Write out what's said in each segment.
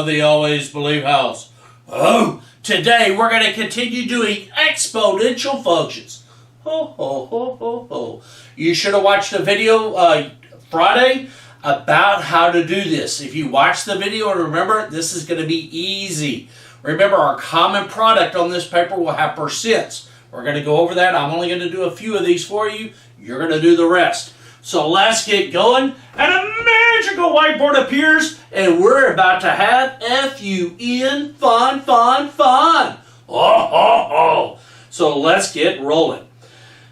of the Always Believe House. Oh, today we're going to continue doing exponential functions. Ho, ho, ho, ho, ho. You should have watched the video Friday about how to do this. If you watch the video and remember, this is going to be easy. Remember, our common product on this paper will have percents. We're going to go over that. I'm only going to do a few of these for you. You're going to do the rest. So let's get going. And a magical whiteboard appears, and we're about to have F-U-N, fun, fun, fun. Oh, oh, oh. So let's get rolling.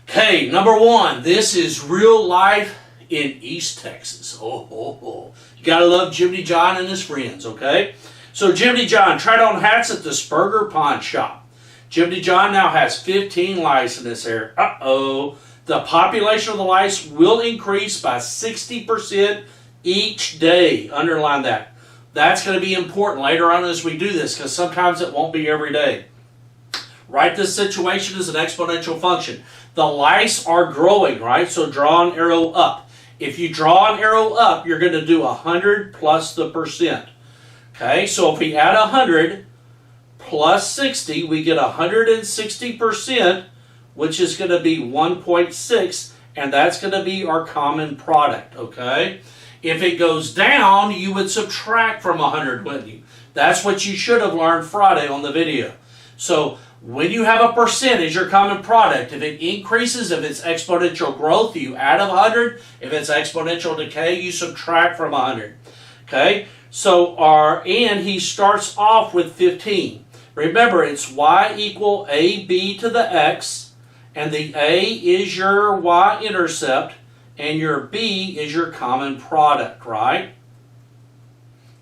Okay, number one, this is real life in East Texas. Oh, oh, oh. You got to love Jimmy John and his friends, okay? So Jimmy John tried on hats at the Spurger Pawn Shop. Jimmy John now has 15 lice in this area. Uh-oh. The population of the lice will increase by 60% each day. Underline that. That's going to be important later on as we do this, because sometimes it won't be every day. Write this situation as an exponential function. The lice are growing, right? So draw an arrow up. If you draw an arrow up, you're going to do 100 plus the percent. Okay, so if we add 100 plus 60, we get 160%, which is going to be 1.6, and that's going to be our common product, okay? If it goes down, you would subtract from 100, wouldn't you? That's what you should have learned Friday on the video. So when you have a percentage, your common product, if it increases, if it's exponential growth, you add 100. If it's exponential decay, you subtract from 100, okay? So and he starts off with 15. Remember, it's y equal ab to the x, and the a is your y-intercept, and your b is your common product, right?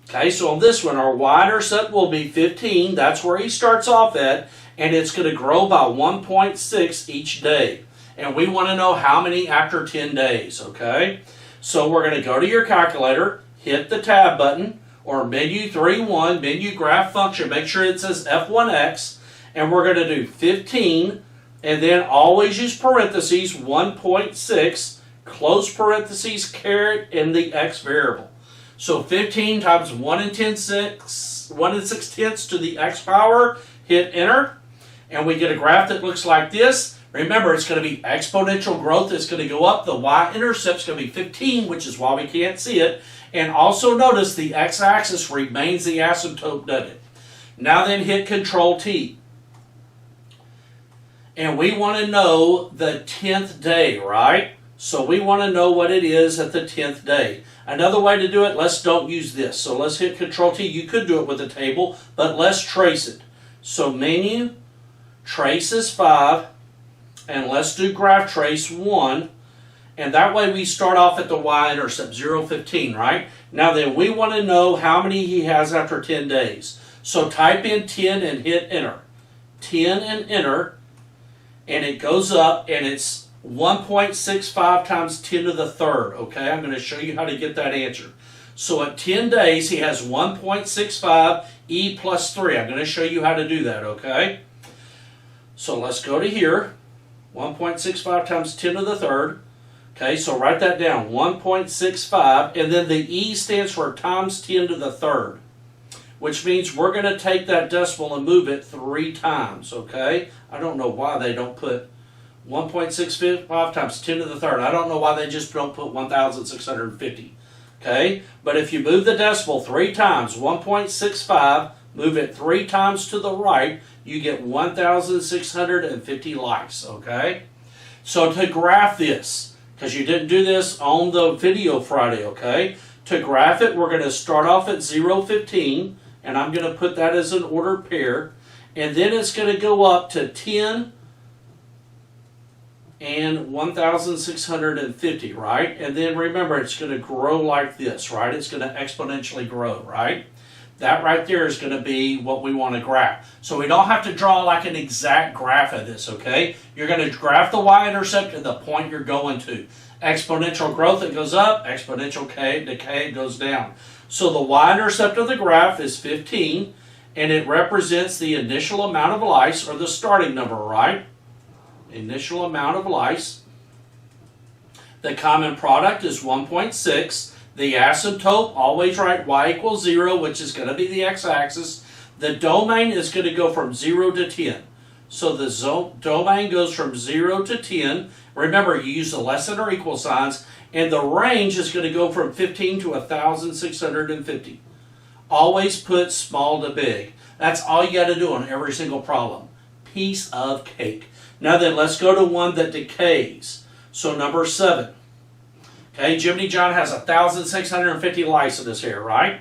Okay, so on this one, our y-intercept will be 15. That's where he starts off at, and it's going to grow by 1.6 each day. And we want to know how many after 10 days, okay? So we're going to go to your calculator, hit the tab button, or menu 3.1, menu graph function. Make sure it says F1X, and we're going to do 15, and then always use parentheses, 1.6, close parentheses, caret, and the x variable. So 15 times 1 and 6/10 to the x power, hit enter, and we get a graph that looks like this. Remember, it's going to be exponential growth. It's going to go up. The y-intercept is going to be 15, which is why we can't see it. And also notice the x-axis remains the asymptote, doesn't it? Now then hit Control-T. And we want to know the 10th day, right? So we want to know what it is at the 10th day. Another way to do it, let's don't use this. So let's hit Control-T. You could do it with a table, but let's trace it. So menu, trace is 5, and let's do graph trace 1. And that way we start off at the y-intercept, 0, 15, right? Now then, we want to know how many he has after 10 days. So type in 10 and hit enter. 10 and enter, and it goes up, and it's 1.65 times 10 to the third, okay? I'm going to show you how to get that answer. So at 10 days, he has 1.65 e plus 3. I'm going to show you how to do that, okay? So let's go to here. 1.65 times 10 to the third. Okay, so write that down, 1.65, and then the e stands for times 10 to the third, which means we're going to take that decimal and move it 3 times, okay? I don't know why they don't put 1.65 times 10 to the third. I don't know why they just don't put 1,650, okay? But if you move the decimal 3 times, 1.65, move it 3 times to the right, you get 1,650 lice, okay? So to graph this, because you didn't do this on the video Friday, okay? To graph it, we're going to start off at 0, 15, and I'm going to put that as an ordered pair, and then it's going to go up to 10 and 1,650, right? And then remember, it's going to grow like this, right? It's going to exponentially grow, right? That right there is going to be what we want to graph. So we don't have to draw like an exact graph of this, okay? You're going to graph the y-intercept at the point you're going to. Exponential growth, it goes up. Exponential decay, it goes down. So the y-intercept of the graph is 15, and it represents the initial amount of lice, or the starting number, right? Initial amount of lice. The common product is 1.6. The asymptote, always write y equals 0, which is going to be the x-axis. The domain is going to go from 0 to 10. So the domain goes from 0 to 10. Remember, you use the less than or equal signs. And the range is going to go from 15 to 1,650. Always put small to big. That's all you got to do on every single problem. Piece of cake. Now then, let's go to one that decays. So number 7. Okay, Jiminy John has 1,650 lice in his hair, right?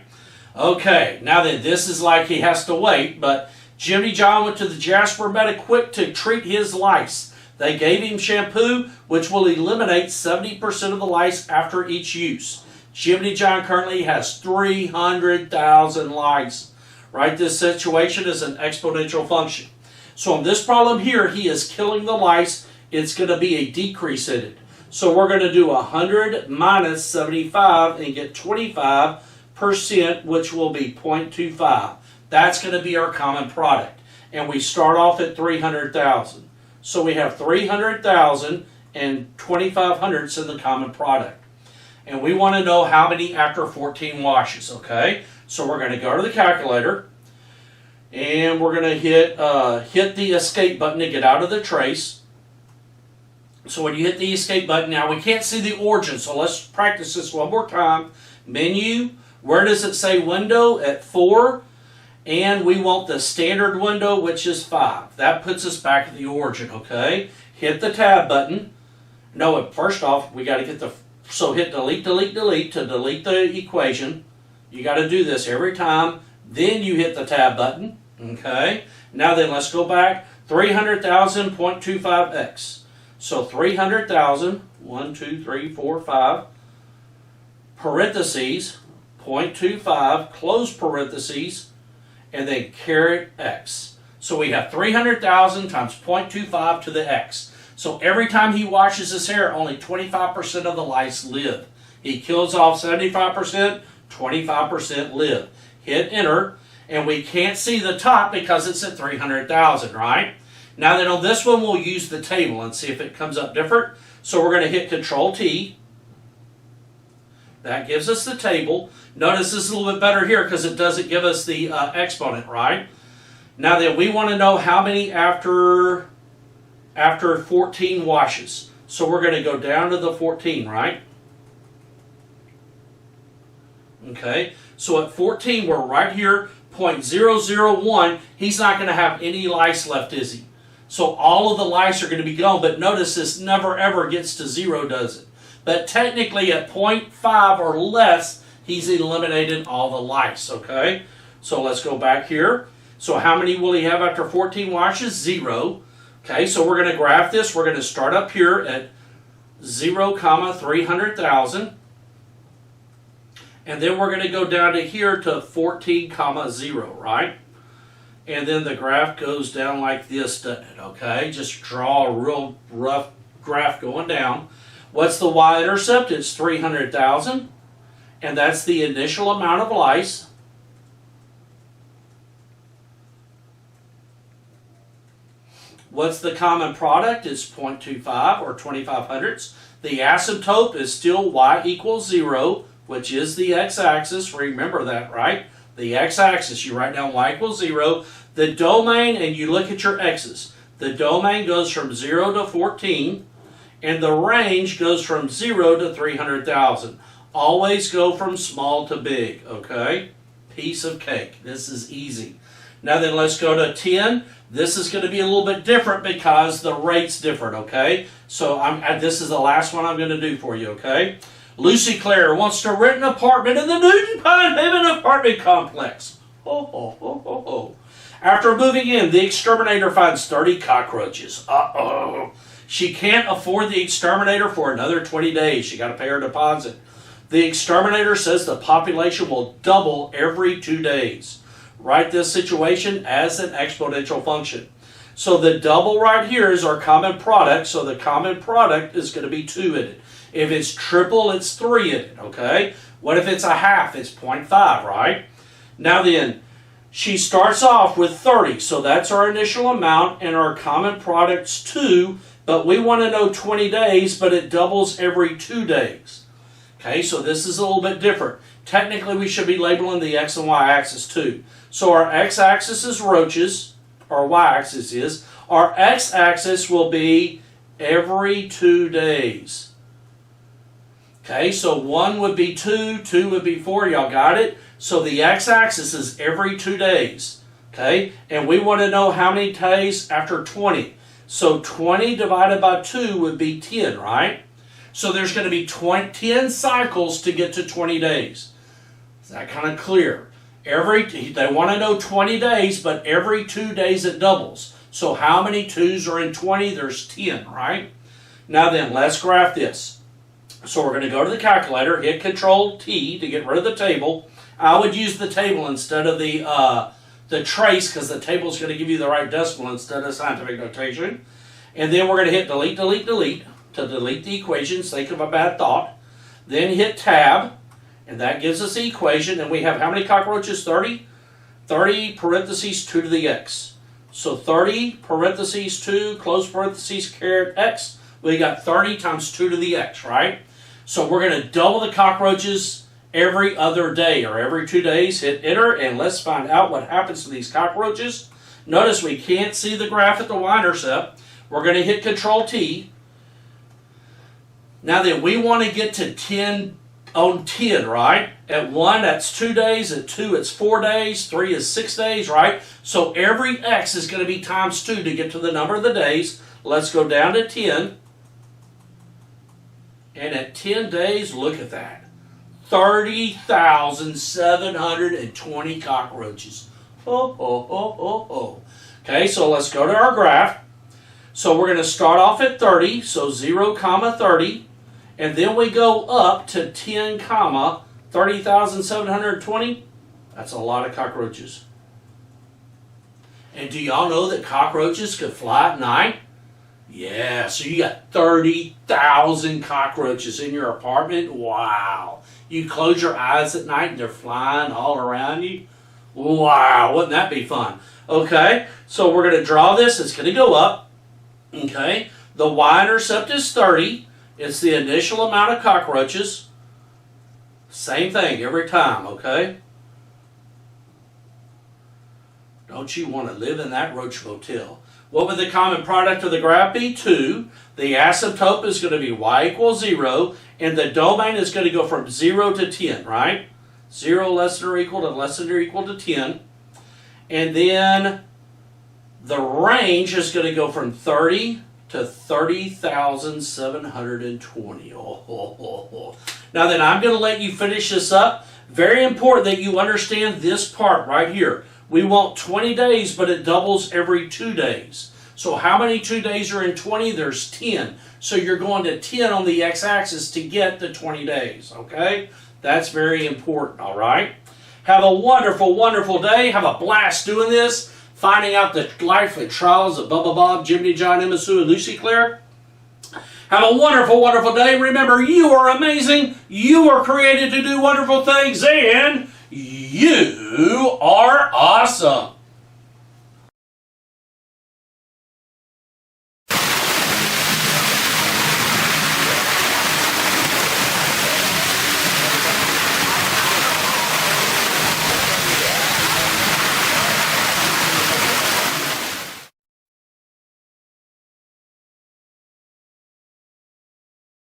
Okay, now then, this is like he has to wait, but Jiminy John went to the Jasper Medi-Quick to treat his lice. They gave him shampoo, which will eliminate 70% of the lice after each use. Jiminy John currently has 300,000 lice. Right? This situation is an exponential function. So in this problem here, he is killing the lice. It's going to be a decrease in it. So we're going to do 100 minus 75 and get 25%, which will be 0.25. That's going to be our common product. And we start off at 300,000. So we have 300,000 and 2,500 in the common product. And we want to know how many after 14 washes, okay? So we're going to go to the calculator. And we're going to hit the escape button to get out of the trace. So when you hit the escape button, now we can't see the origin, so let's practice this one more time. Menu, where does it say window? At 4. And we want the standard window, which is 5. That puts us back at the origin, okay? Hit the tab button. No, first off, we got to get so hit delete, delete, delete to delete the equation. You got to do this every time. Then you hit the tab button, okay? Now then, let's go back. 300,000, 0.25x. So 300,000, 1, 2, 3, 4, 5, parentheses, 0.25, close parentheses, and then caret x. So we have 300,000 times 0.25 to the x. So every time he washes his hair, only 25% of the lice live. He kills off 75%, 25% live. Hit enter, and we can't see the top because it's at 300,000, right? Now then on this one, we'll use the table and see if it comes up different. So we're going to hit Control T. That gives us the table. Notice this is a little bit better here because it doesn't give us the exponent, right? Now then, we want to know how many after 14 washes. So we're going to go down to the 14, right? Okay, so at 14, we're right here, 0.001. He's not going to have any lice left, is he? So all of the lice are going to be gone, but notice this never ever gets to 0, does it? But technically at 0.5 or less, he's eliminated all the lice, okay? So let's go back here. So how many will he have after 14 washes? 0. Okay, so we're going to graph this. We're going to start up here at 0, 300,000. And then we're going to go down to here to 14, 0, right? And then the graph goes down like this, doesn't it? Okay, just draw a real rough graph going down. What's the y-intercept? It's 300,000. And that's the initial amount of lice. What's the common product? It's 0.25 or 2,500ths. The asymptote is still y equals 0, which is the x-axis. Remember that, right? The x-axis, you write down y equals 0. The domain, and you look at your x's. The domain goes from 0 to 14, and the range goes from 0 to 300,000. Always go from small to big, okay? Piece of cake. This is easy. Now then, let's go to 10. This is going to be a little bit different because the rate's different, okay? So this is the last one I'm going to do for you, okay? Lucy Claire wants to rent an apartment in the Newton Pine Haven apartment complex. Ho, ho, ho, ho, ho. After moving in, the exterminator finds 30 cockroaches. Uh-oh. She can't afford the exterminator for another 20 days. She got to pay her deposit. The exterminator says the population will double every 2 days. Write this situation as an exponential function. So the double right here is our common product. So the common product is going to be 2 in it. If it's triple, it's 3 in it, okay? What if it's a half? It's 0.5, right? Now then, she starts off with 30. So that's our initial amount, and our common product's 2. But we want to know 20 days, but it doubles every 2 days. Okay, so this is a little bit different. Technically, we should be labeling the X and Y axis too. So our X axis is roaches, our Y axis is. Our X axis will be every 2 days. Okay, so 1 would be 2, 2 would be 4, y'all got it? So the X axis is every 2 days. Okay, and we want to know how many days after 20. So 20 divided by 2 would be 10, right? So there's going to be 10 cycles to get to 20 days. Is that kind of clear? They want to know 20 days, but every 2 days it doubles. So how many 2's are in 20? There's 10, right? Now then, let's graph this. So we're going to go to the calculator, hit Control-T to get rid of the table. I would use the table instead of the trace, because the table is going to give you the right decimal instead of scientific notation. And then we're going to hit Delete, Delete, Delete to delete the equations. Think of a bad thought. Then hit Tab, and that gives us the equation. And we have how many cockroaches? 30? 30 parentheses 2 to the x. So 30 parentheses 2, close parentheses, caret x. We got 30 times 2 to the x, right? So we're going to double the cockroaches every other day or every 2 days. Hit enter, and let's find out what happens to these cockroaches. Notice we can't see the graph at the y-intercept. We're going to hit Control-T. Now then, we want to get to 10 on 10, right? At 1, that's 2 days. At 2, it's 4 days. 3 is 6 days, right? So every x is going to be times 2 to get to the number of the days. Let's go down to 10. And at 10 days, look at that. 30,720 cockroaches. Ho, ho, ho, ho, ho. Okay, so let's go to our graph. So we're going to start off at 30, so 0, 30. And then we go up to 10, 30,720. That's a lot of cockroaches. And do y'all know that cockroaches could fly at night? Yeah, so you got 30,000 cockroaches in your apartment. Wow. You close your eyes at night and they're flying all around you. Wow, wouldn't that be fun? Okay, so we're going to draw this. It's going to go up. Okay, the y-intercept is 30. It's the initial amount of cockroaches. Same thing every time, okay? Don't you want to live in that roach motel? What would the common product of the graph be? 2. The asymptote is going to be y equals 0. And the domain is going to go from 0 to 10, right? 0 less than or equal to less than or equal to 10. And then the range is going to go from 30 to 30,720. Now then, I'm going to let you finish this up. Very important that you understand this part right here. We want 20 days, but it doubles every 2 days. So how many 2 days are in 20? There's 10. So you're going to 10 on the x-axis to get the 20 days, okay? That's very important, all right? Have a wonderful, wonderful day. Have a blast doing this. Finding out the life and trials of Bubba Bob, Jiminy John, Emma Sue, and Lucy Claire. Have a wonderful, wonderful day. Remember, you are amazing. You are created to do wonderful things, and you are awesome.